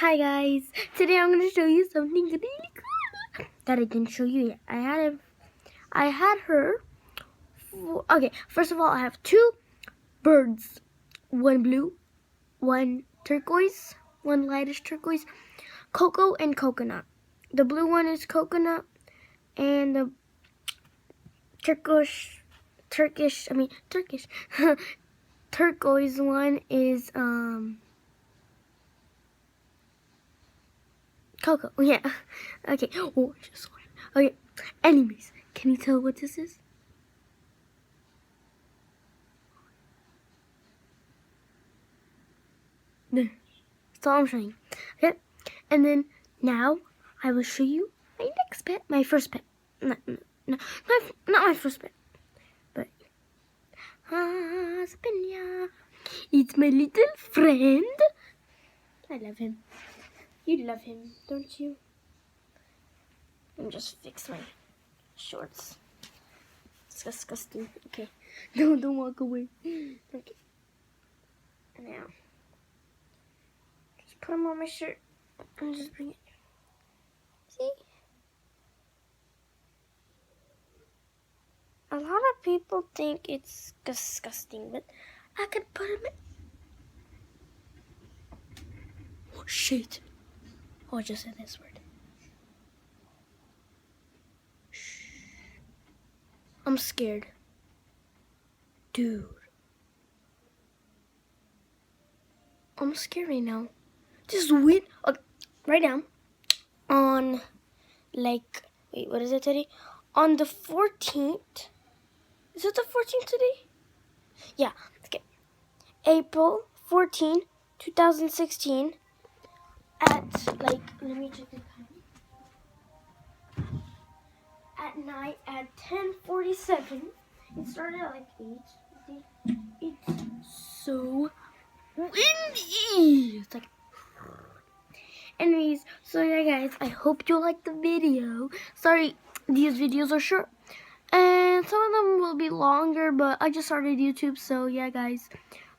Hi guys, today I'm going to show you something really cool that I didn't show you yet. I had her, okay, first of all I have two birds, one blue, one turquoise, one lightish turquoise, cocoa and coconut. The blue one is coconut and the turquoise one is cocoa. Yeah. Okay. Oh, I just saw it. Okay. Anyways, can you tell what this is? There. That's all I'm showing you. Okay. And then now I will show you my next pet, my first pet. No, not my first pet, but Spinja. It's my little friend. I love him. You love him, don't you? Let me just fix my shorts. It's disgusting. Okay. No, don't walk away. Okay. Now, just put them on my shirt and just bring it. See? A lot of people think it's disgusting, but I could put them in. Oh, shit. Oh, I just said this word. Shh. I'm scared. Dude. I'm scared right now. Just wait. Right now. On, like, wait, what is it today? On the 14th. Is it the 14th today? Yeah. Okay. April 14, 2016. At, like, let me check the time. At night at 10:47. It started at like 8. It's so windy. It's like, anyways, so yeah guys, I hope you liked the video. Sorry, these videos are short. And some of them will be longer, but I just started YouTube, so yeah guys.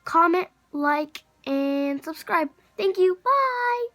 Comment, like, and subscribe. Thank you. Bye.